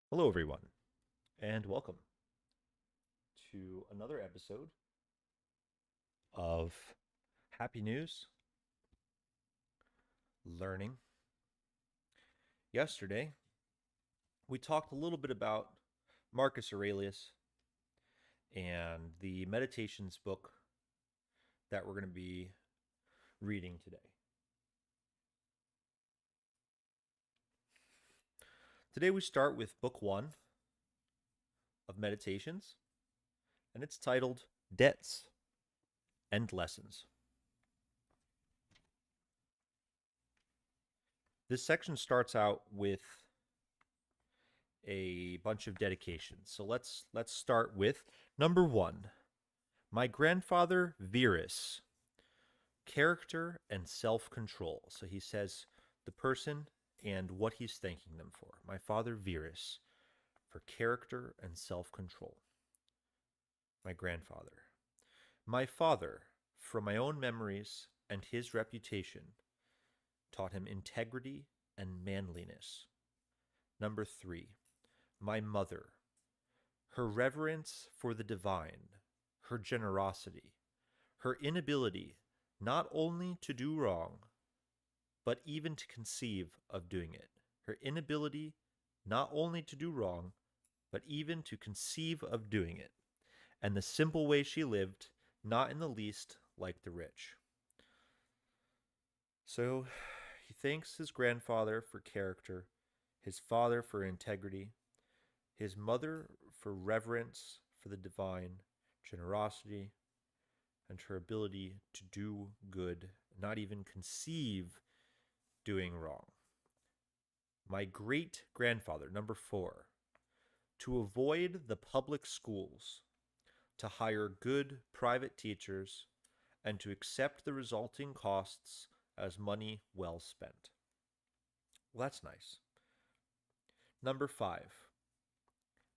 Hello, everyone, and welcome to another episode of Happy News Learning. Yesterday, we talked a little bit about Marcus Aurelius and the meditations book that we're going to be reading today. Today, we start with book one of Meditations, and it's titled Debts and Lessons. This section starts out with a bunch of dedications. So let's start with number 1. My grandfather Verus, character and self-control. So he says the person and what he's thanking them for. My father Verus, for character and self-control. My grandfather. My father, from my own memories and his reputation, taught him integrity and manliness. Number 3. My mother, her reverence for the divine, her generosity, her inability not only to do wrong, but even to conceive of doing it. Her inability not only to do wrong, but even to conceive of doing it. And the simple way she lived, not in the least like the rich. So he thanks his grandfather for character, his father for integrity, his mother for reverence for the divine, generosity, and her ability to do good, not even conceive doing wrong. My great grandfather, number 4, to avoid the public schools, to hire good private teachers, and to accept the resulting costs as money well spent. Well, that's nice. Number 5,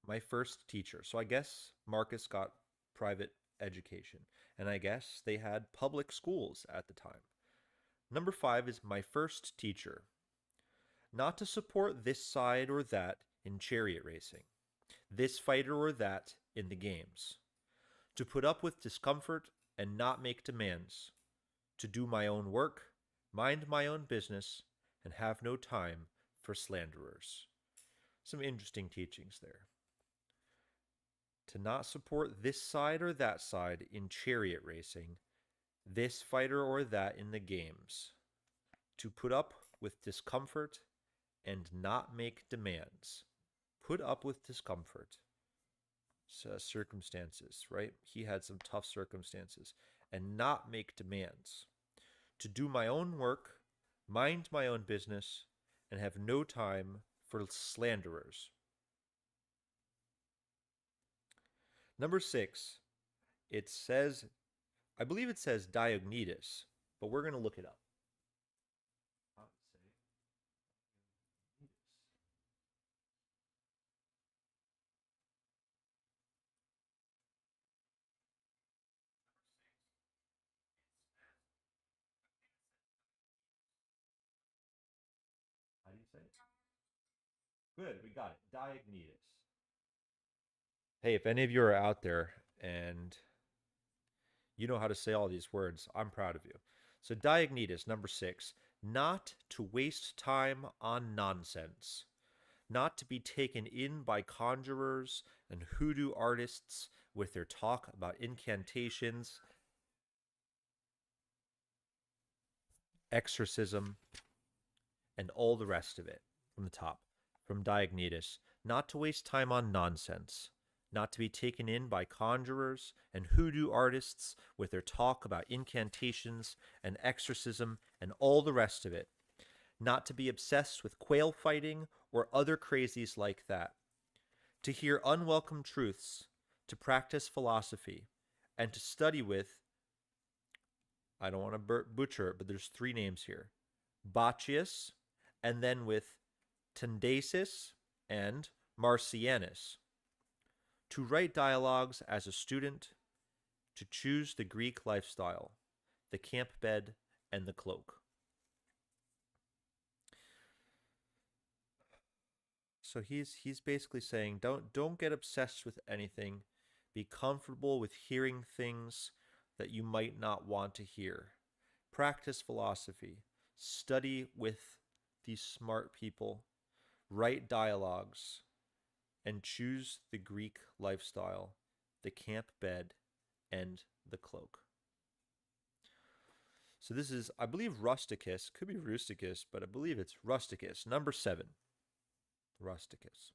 my first teacher. So I guess Marcus got private education, and I guess they had public schools at the time. Number 5 is my first teacher. Not to support this side or that in chariot racing, this fighter or that in the games. To put up with discomfort and not make demands. To do my own work, mind my own business, and have no time for slanderers. Some interesting teachings there. To not support this side or that side in chariot racing, this fighter or that in the games. To put up with discomfort and not make demands. Put up with discomfort. Circumstances, right? He had some tough circumstances. And not make demands. To do my own work, mind my own business, and have no time for slanderers. Number 6, it says, I believe it says Diognetus, but we're going to look it up. How do you say it? Good, we got it. Diognetus. Hey, if any of you are out there and you know how to say all these words, I'm proud of you. So, Diognetus, number 6, not to waste time on nonsense, not to be taken in by conjurers and hoodoo artists with their talk about incantations, exorcism, and all the rest of it from the top. From Diognetus, not to waste time on nonsense, not to be taken in by conjurers and hoodoo artists with their talk about incantations and exorcism and all the rest of it, not to be obsessed with quail fighting or other crazies like that, to hear unwelcome truths, to practice philosophy, and to study with, I don't want to butcher it, but there's 3 names here, Bacchius, and then with Tundasis and Marcianus, to write dialogues as a student, to choose the Greek lifestyle, the camp bed, and the cloak. So he's basically saying don't get obsessed with anything. Be comfortable with hearing things that you might not want to hear. Practice philosophy. Study with these smart people. Write dialogues and choose the Greek lifestyle, the camp bed, and the cloak. So this is, I believe, Rusticus. Could be Rusticus, but I believe it's Rusticus. Number 7. Rusticus.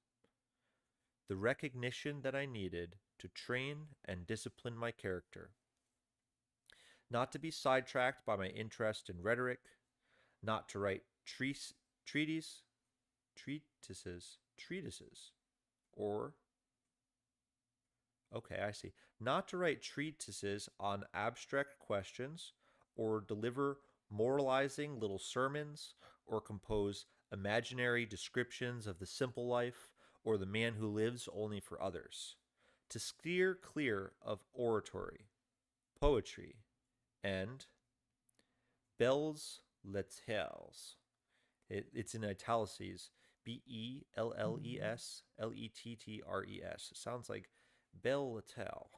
The recognition that I needed to train and discipline my character. Not to be sidetracked by my interest in rhetoric, not to write treatises, or, okay, I see, not to write treatises on abstract questions, or deliver moralizing little sermons, or compose imaginary descriptions of the simple life, or the man who lives only for others. To steer clear of oratory, poetry, and belles lettres. It's in italics, Belleslettres. Sounds like belle lettres.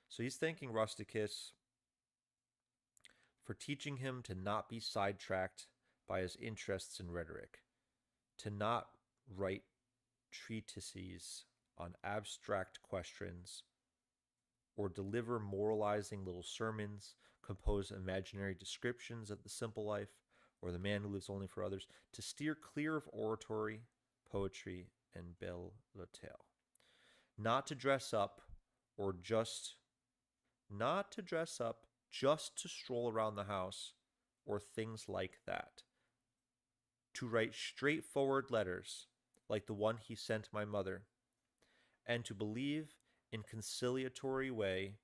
So he's thanking Rusticus for teaching him to not be sidetracked by his interests in rhetoric, to not write treatises on abstract questions, or deliver moralizing little sermons, compose imaginary descriptions of the simple life, or the man who lives only for others, to steer clear of oratory, poetry, and belles lettres. Not to dress up just to stroll around the house, or things like that. To write straightforward letters, like the one he sent my mother, and to believe in conciliatory way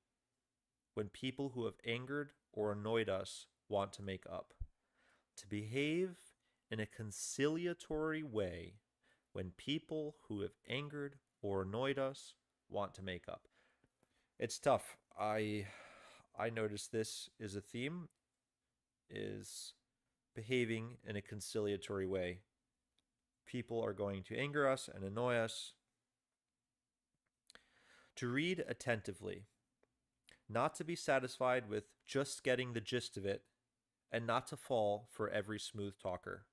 when people who have angered or annoyed us want to make up. To behave in a conciliatory way when people who have angered or annoyed us want to make up. It's tough. I noticed this is a theme, is behaving in a conciliatory way. People are going to anger us and annoy us. To read attentively, not to be satisfied with just getting the gist of it, and not to fall for every smooth talker.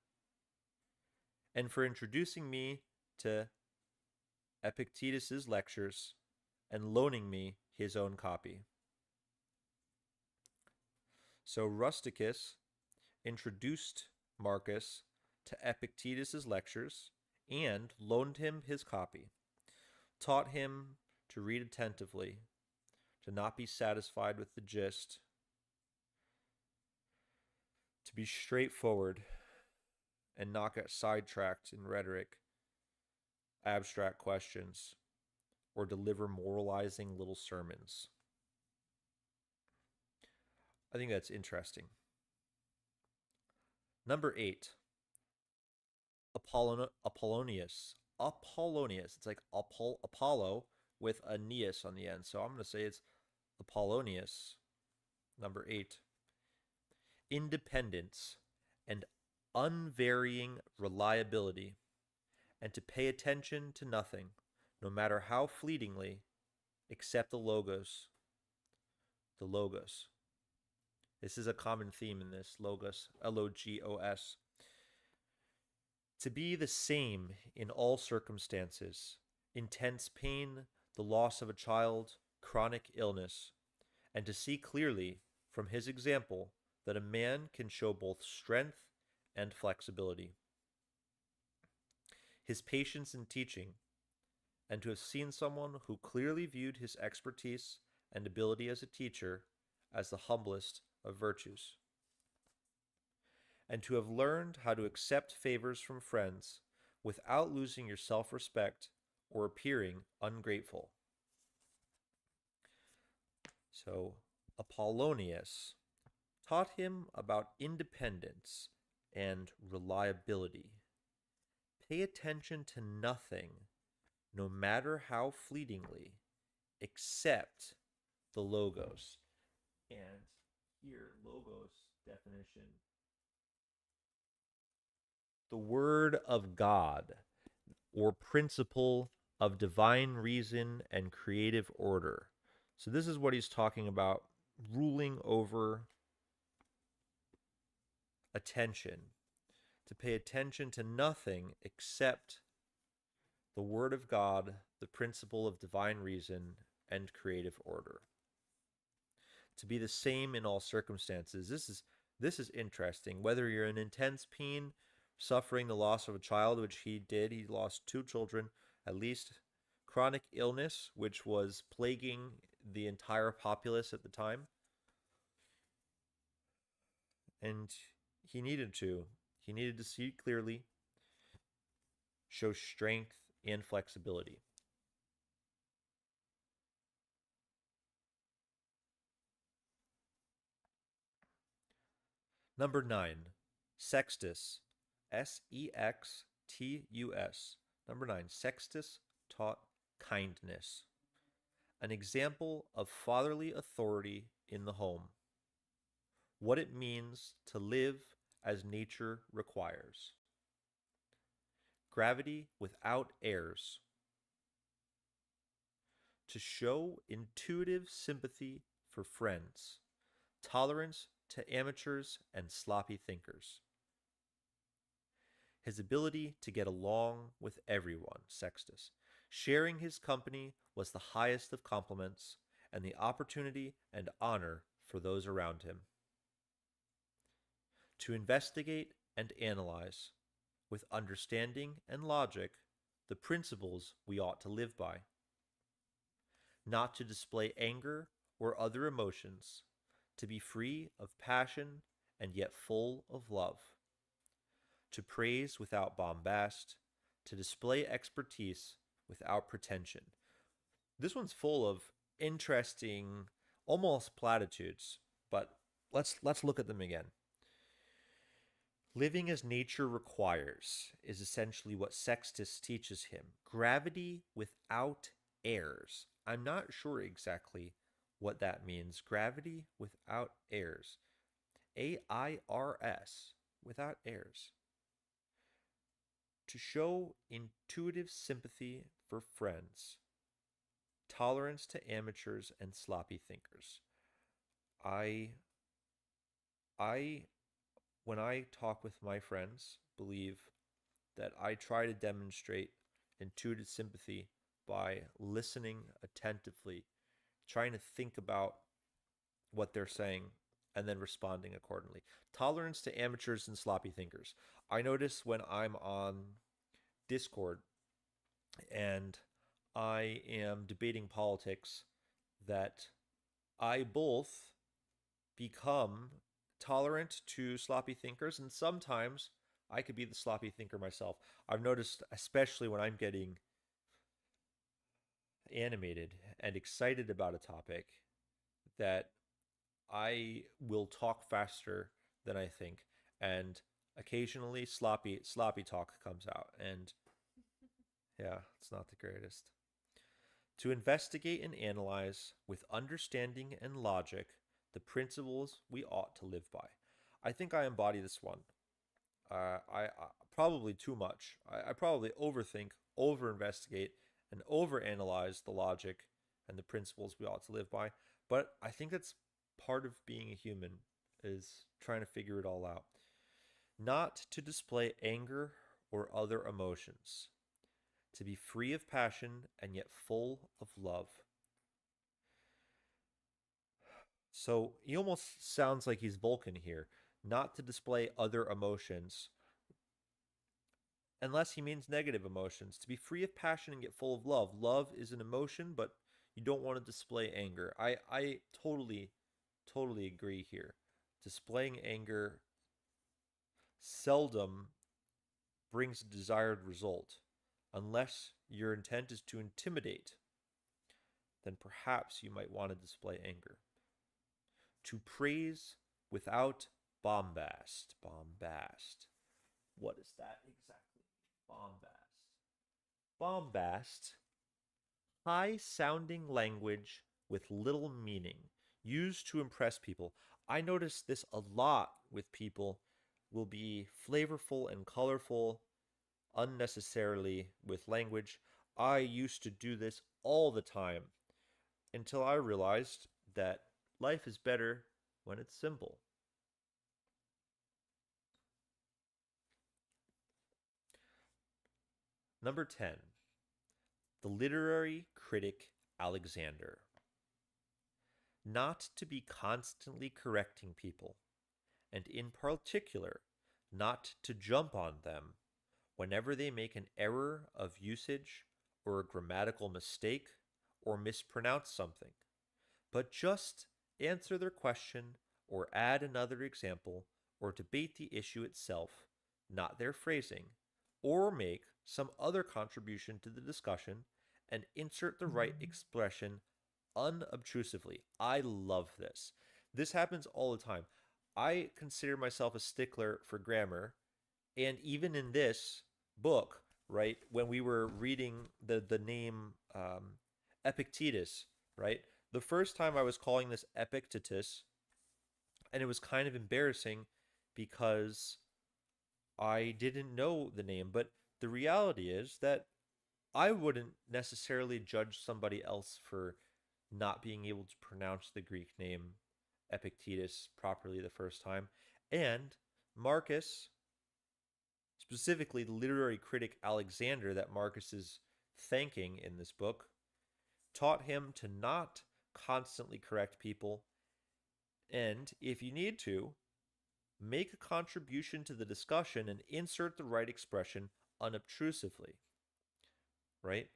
And for introducing me to Epictetus's lectures and loaning me his own copy. So Rusticus introduced Marcus to Epictetus's lectures and loaned him his copy, taught him to read attentively, to not be satisfied with the gist, to be straightforward and not get sidetracked in rhetoric, abstract questions, or deliver moralizing little sermons. I think that's interesting. Number 8, Apollonius. It's like Apollo with a neus on the end. So I'm going to say it's Apollonius. Number 8. Independence and unvarying reliability, and to pay attention to nothing, no matter how fleetingly, except the logos. The logos. This is a common theme in this, logos, Logos. To be the same in all circumstances, intense pain, the loss of a child, chronic illness, and to see clearly from his example that a man can show both strength and flexibility. His patience in teaching, and to have seen someone who clearly viewed his expertise and ability as a teacher as the humblest of virtues. And to have learned how to accept favors from friends without losing your self-respect or appearing ungrateful. So Apollonius taught him about independence and reliability. Pay attention to nothing, no matter how fleetingly, except the logos. And here, logos definition. The word of God. or principle of divine reason and creative order. So, this is what he's talking about, ruling over attention, to pay attention to nothing except the Word of God, the principle of divine reason and creative order. To be the same in all circumstances. This is interesting. Whether you're an intense peen, suffering the loss of a child, which he did, he lost two children, at least chronic illness, which was plaguing the entire populace at the time, and he needed to. He needed to see clearly, show strength and flexibility. Number 9, Sextus. Sextus. Number 9, Sextus taught kindness, an example of fatherly authority in the home, what it means to live as nature requires, gravity without airs, to show intuitive sympathy for friends, tolerance to amateurs and sloppy thinkers, his ability to get along with everyone, Sextus. Sharing his company was the highest of compliments and the opportunity and honor for those around him. To investigate and analyze, with understanding and logic, the principles we ought to live by. Not to display anger or other emotions, to be free of passion and yet full of love. To praise without bombast, to display expertise without pretension. This one's full of interesting, almost platitudes, but let's look at them again. Living as nature requires is essentially what Sextus teaches him. Gravity without airs. I'm not sure exactly what that means. Gravity without airs. AIRS, without airs. To show intuitive sympathy for friends, tolerance to amateurs and sloppy thinkers. I when I talk with my friends, believe that I try to demonstrate intuitive sympathy by listening attentively, trying to think about what they're saying, and then responding accordingly. Tolerance to amateurs and sloppy thinkers. I notice when I'm on Discord and I am debating politics that I both become tolerant to sloppy thinkers, and sometimes I could be the sloppy thinker myself. I've noticed, especially when I'm getting animated and excited about a topic, that I will talk faster than I think, and occasionally sloppy talk comes out, and yeah, it's not the greatest. To investigate and analyze with understanding and logic the principles we ought to live by. I think I embody this one. I probably too much. I probably overthink, over investigate, and over analyze the logic and the principles we ought to live by. But I think that's part of being a human, is trying to figure it all out. Not to display anger or other emotions, to be free of passion and yet full of love. So he almost sounds like he's Vulcan here. Not to display other emotions, unless he means negative emotions. To be free of passion and get full of love. Love is an emotion, but you don't want to display anger. I totally agree here. Displaying anger seldom brings a desired result. Unless your intent is to intimidate, then perhaps you might want to display anger. To praise without bombast. Bombast. What is that exactly? Bombast. Bombast. High sounding language with little meaning, used to impress people. I notice this a lot with people, will be flavorful and colorful, unnecessarily with language. I used to do this all the time until I realized that life is better when it's simple. Number 10, the literary critic Alexander. Not to be constantly correcting people, and in particular, not to jump on them whenever they make an error of usage or a grammatical mistake or mispronounce something, but just answer their question or add another example or debate the issue itself, not their phrasing, or make some other contribution to the discussion and insert the right expression unobtrusively. I love this. This happens all the time. I consider myself a stickler for grammar, and even in this book, right, when we were reading the name Epictetus, right, the first time I was calling this Epictetus, and it was kind of embarrassing because I didn't know the name. But the reality is that I wouldn't necessarily judge somebody else for not being able to pronounce the Greek name Epictetus properly the first time. And Marcus, specifically the literary critic Alexander, that Marcus is thanking in this book, taught him to not constantly correct people, and if you need to, make a contribution to the discussion and insert the right expression unobtrusively, right?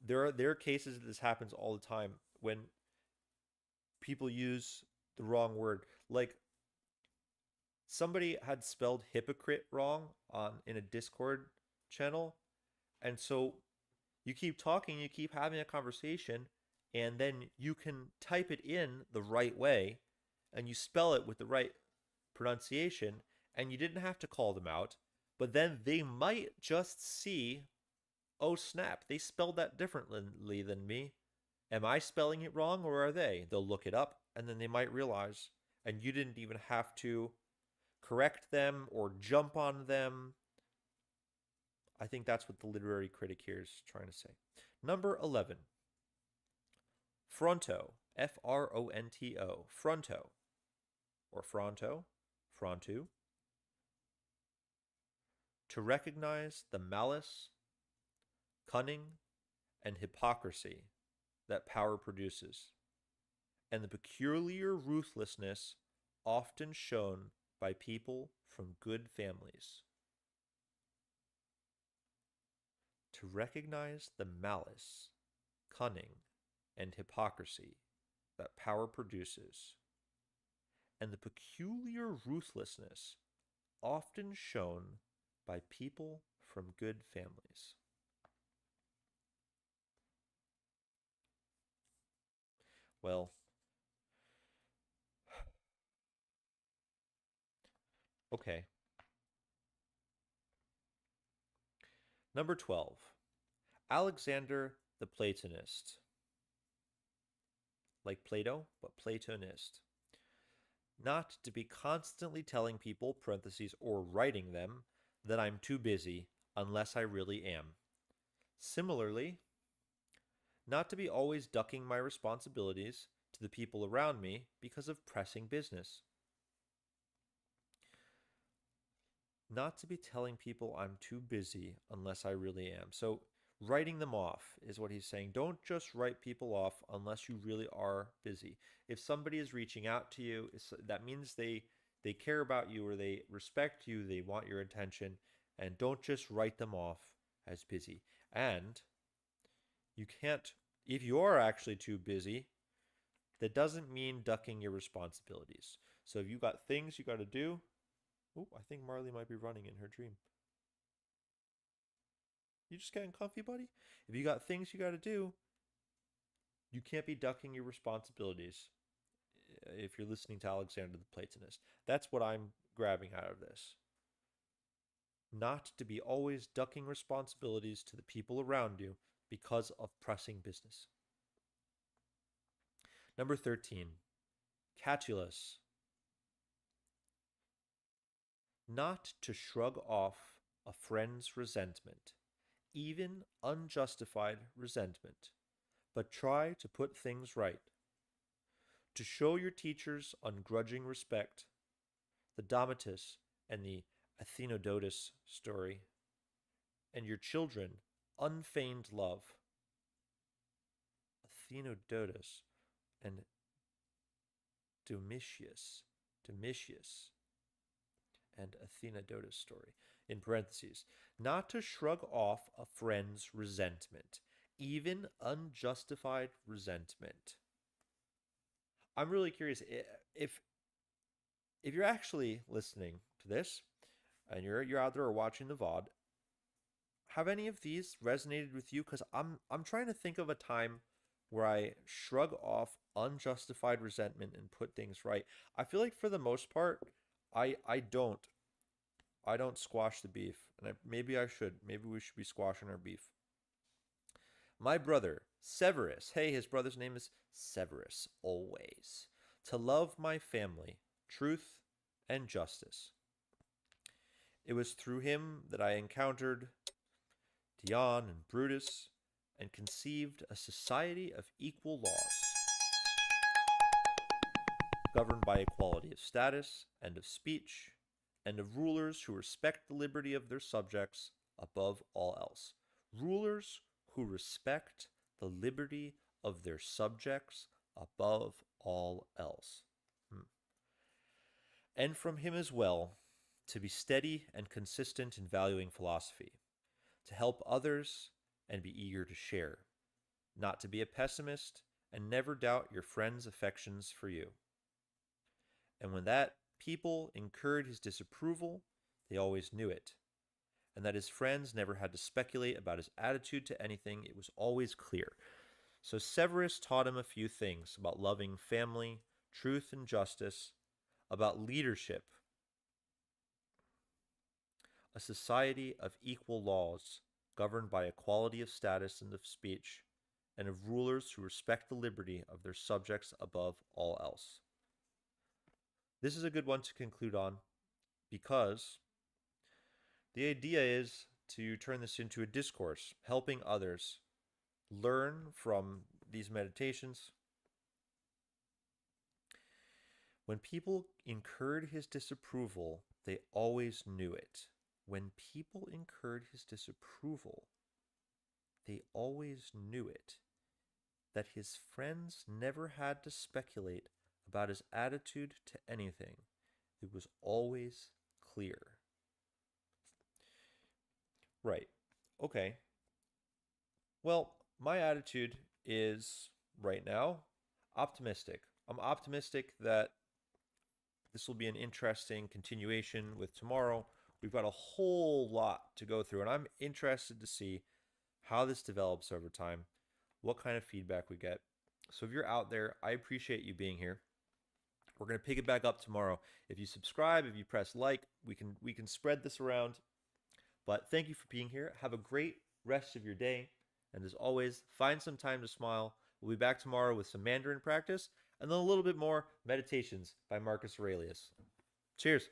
There are cases that this happens all the time when people use the wrong word. Like somebody had spelled hypocrite wrong on in a Discord channel, and so you keep talking, you keep having a conversation, and then you can type it in the right way, and you spell it with the right pronunciation, and you didn't have to call them out. But then they might just see, oh snap, they spelled that differently than me. Am I spelling it wrong or are they? They'll look it up and then they might realize, and you didn't even have to correct them or jump on them. I think that's what the literary critic here is trying to say. Number 11, fronto, Fronto, fronto, or fronto, frontu, to recognize the malice, cunning, and hypocrisy that power produces, and the peculiar ruthlessness often shown by people from good families. To recognize the malice, cunning, and hypocrisy that power produces, and the peculiar ruthlessness often shown by people from good families. Well, okay. Number 12, Alexander the Platonist. Like Plato, but Platonist. Not to be constantly telling people, parentheses, or writing them, that I'm too busy unless I really am. Similarly, not to be always ducking my responsibilities to the people around me because of pressing business. Not to be telling people I'm too busy unless I really am. So, writing them off is what he's saying. Don't just write people off unless you really are busy. If somebody is reaching out to you, that means they care about you or they respect you, they want your attention, and don't just write them off as busy. And you can't, if you are actually too busy, that doesn't mean ducking your responsibilities. So if you got things you got to do, oh, I think Marley might be running in her dream. You just getting comfy, buddy? If you got things you got to do, you can't be ducking your responsibilities if you're listening to Alexander the Platonist. That's what I'm grabbing out of this. Not to be always ducking responsibilities to the people around you because of pressing business. Number 13, Catullus. Not to shrug off a friend's resentment, even unjustified resentment, but try to put things right. To show your teachers ungrudging respect, the Domitus and the Athenodotus story, and your children unfeigned love. Athenodotus and Domitius, and Athenodotus story, in parentheses, not to shrug off a friend's resentment, even unjustified resentment. I'm really curious if you're actually listening to this and you're out there or watching the VOD, have any of these resonated with you? Because I'm trying to think of a time where I shrug off unjustified resentment and put things right. I feel like for the most part, I don't squash the beef, and maybe I should. Maybe we should be squashing our beef. My brother Severus. Hey, his brother's name is Severus. Always to love my family, truth, and justice. It was through him that I encountered Dion and Brutus and conceived a society of equal laws, governed by equality of status and of speech, and of rulers who respect the liberty of their subjects above all else. Rulers who respect the liberty of their subjects above all else. And from him as well, to be steady and consistent in valuing philosophy, to help others and be eager to share, not to be a pessimist and never doubt your friends' affections for you. And when that people incurred his disapproval, they always knew it, and that his friends never had to speculate about his attitude to anything. It was always clear. So Severus taught him a few things about loving family, truth and justice, about leadership, a society of equal laws governed by equality of status and of speech, and of rulers who respect the liberty of their subjects above all else. This is a good one to conclude on because the idea is to turn this into a discourse, helping others learn from these meditations. When people incurred his disapproval, they always knew it. When people incurred his disapproval, they always knew it. That his friends never had to speculate about his attitude to anything. It was always clear. Right. Okay. Well, my attitude is, right now, optimistic. I'm optimistic that this will be an interesting continuation with tomorrow. We've got a whole lot to go through, and I'm interested to see how this develops over time, what kind of feedback we get. So if you're out there, I appreciate you being here. We're going to pick it back up tomorrow. If you subscribe, if you press like, we can spread this around. But thank you for being here. Have a great rest of your day. And as always, find some time to smile. We'll be back tomorrow with some Mandarin practice and then a little bit more meditations by Marcus Aurelius. Cheers.